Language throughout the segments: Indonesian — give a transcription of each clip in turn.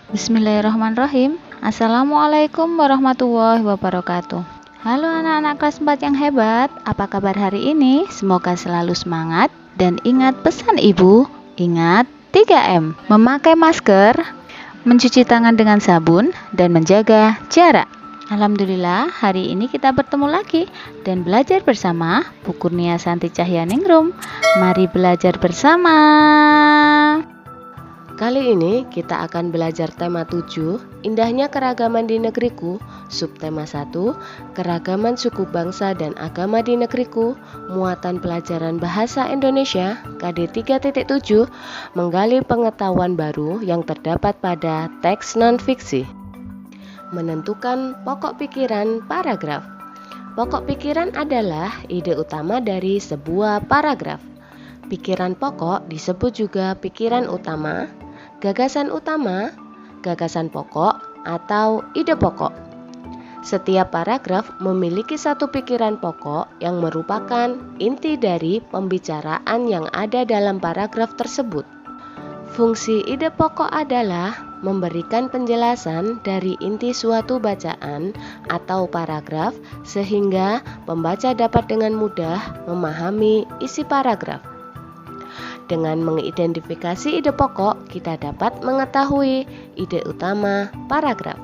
Bismillahirrahmanirrahim. Assalamualaikum warahmatullahi wabarakatuh. Halo anak-anak kelas 4 yang hebat, apa kabar hari ini? Semoga selalu semangat dan ingat pesan ibu, ingat 3M, memakai masker, mencuci tangan dengan sabun, dan menjaga jarak. Alhamdulillah, hari ini kita bertemu lagi dan belajar bersama Bu Kurnia Santi Cahyaningrum. Mari belajar bersama. Kali ini kita akan belajar tema 7, Indahnya Keragaman di Negeriku, subtema 1, Keragaman Suku Bangsa dan Agama di Negeriku, muatan pelajaran Bahasa Indonesia, KD 3.7, menggali pengetahuan baru yang terdapat pada teks non-fiksi. Menentukan pokok pikiran paragraf. Pokok pikiran adalah ide utama dari sebuah paragraf. Pikiran pokok disebut juga pikiran utama, gagasan utama, gagasan pokok, atau ide pokok. Setiap paragraf memiliki satu pikiran pokok yang merupakan inti dari pembicaraan yang ada dalam paragraf tersebut. Fungsi ide pokok adalah memberikan penjelasan dari inti suatu bacaan atau paragraf sehingga pembaca dapat dengan mudah memahami isi paragraf. Dengan mengidentifikasi ide pokok, kita dapat mengetahui ide utama paragraf.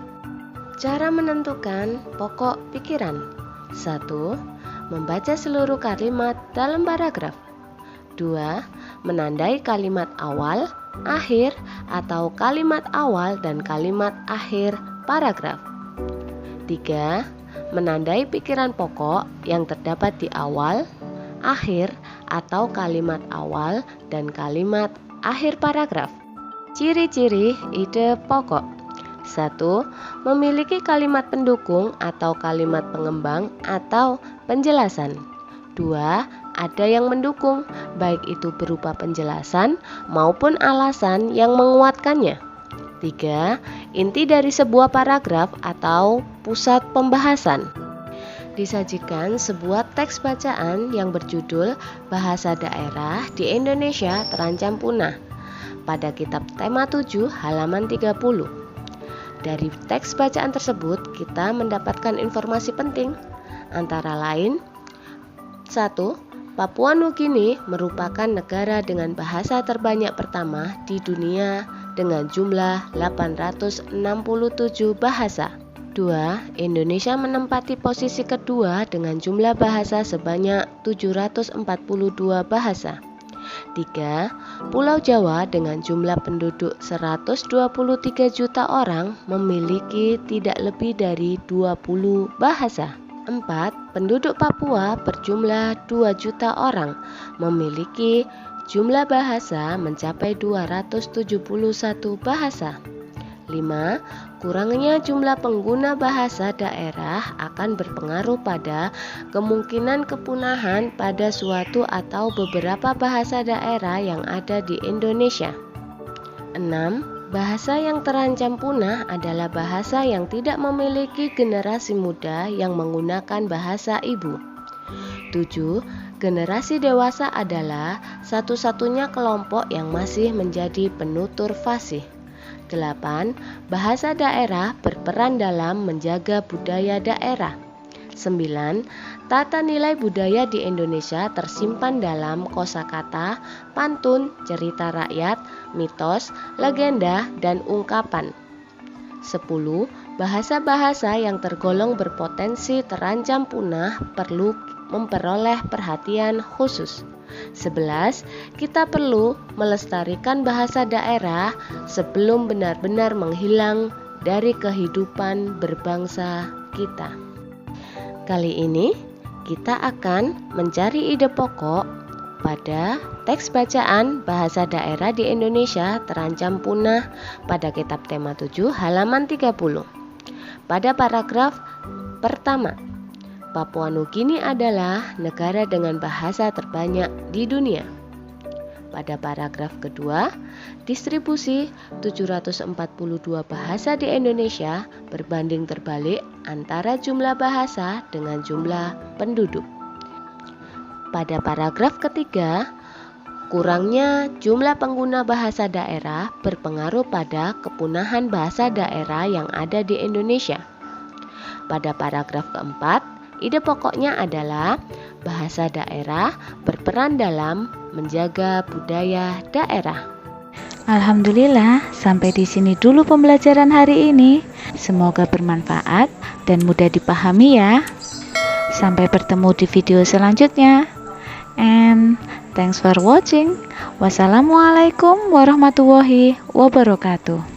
Cara menentukan pokok pikiran. 1. Membaca seluruh kalimat dalam paragraf. 2. Menandai kalimat awal, akhir, atau kalimat awal dan kalimat akhir paragraf. 3. Menandai pikiran pokok yang terdapat di awal, akhir, atau kalimat awal dan kalimat akhir paragraf. Ciri-ciri ide pokok. 1. Memiliki kalimat pendukung atau kalimat pengembang atau penjelasan. 2. Ada yang mendukung, baik itu berupa penjelasan maupun alasan yang menguatkannya. 3. Inti dari sebuah paragraf atau pusat pembahasan. Disajikan sebuah teks bacaan yang berjudul Bahasa Daerah di Indonesia Terancam Punah pada kitab tema 7 halaman 30. Dari teks bacaan tersebut kita mendapatkan informasi penting antara lain 1. Papua Nugini merupakan negara dengan bahasa terbanyak pertama di dunia dengan jumlah 867 bahasa. 2. Indonesia menempati posisi kedua dengan jumlah bahasa sebanyak 742 bahasa. 3. Pulau Jawa dengan jumlah penduduk 123 juta orang memiliki tidak lebih dari 20 bahasa. 4. Penduduk Papua berjumlah 2 juta orang memiliki jumlah bahasa mencapai 271 bahasa. 5. Kurangnya jumlah pengguna bahasa daerah akan berpengaruh pada kemungkinan kepunahan pada suatu atau beberapa bahasa daerah yang ada di Indonesia. 6. Bahasa yang terancam punah adalah bahasa yang tidak memiliki generasi muda yang menggunakan bahasa ibu. 7. Generasi dewasa adalah satu-satunya kelompok yang masih menjadi penutur fasih. 8. Bahasa daerah berperan dalam menjaga budaya daerah. 9. Tata nilai budaya di Indonesia tersimpan dalam kosakata, pantun, cerita rakyat, mitos, legenda, dan ungkapan. 10. Bahasa-bahasa yang tergolong berpotensi terancam punah perlu memperoleh perhatian khusus. 11. Kita perlu melestarikan bahasa daerah sebelum benar-benar menghilang dari kehidupan berbangsa kita. Kali ini kita akan mencari ide pokok pada teks bacaan Bahasa Daerah di Indonesia Terancam Punah pada kitab tema 7 halaman 30. Pada paragraf pertama, Papua Nugini adalah negara dengan bahasa terbanyak di dunia. Pada paragraf kedua, distribusi 742 bahasa di Indonesia berbanding terbalik antara jumlah bahasa dengan jumlah penduduk. Pada paragraf ketiga, Kurangnya jumlah pengguna bahasa daerah berpengaruh pada kepunahan bahasa daerah yang ada di Indonesia. Pada paragraf keempat, ide pokoknya adalah bahasa daerah berperan dalam menjaga budaya daerah. Alhamdulillah, sampai di sini dulu pembelajaran hari ini. Semoga bermanfaat dan mudah dipahami ya. Sampai bertemu di video selanjutnya. And thanks for watching. Wassalamualaikum warahmatullahi wabarakatuh.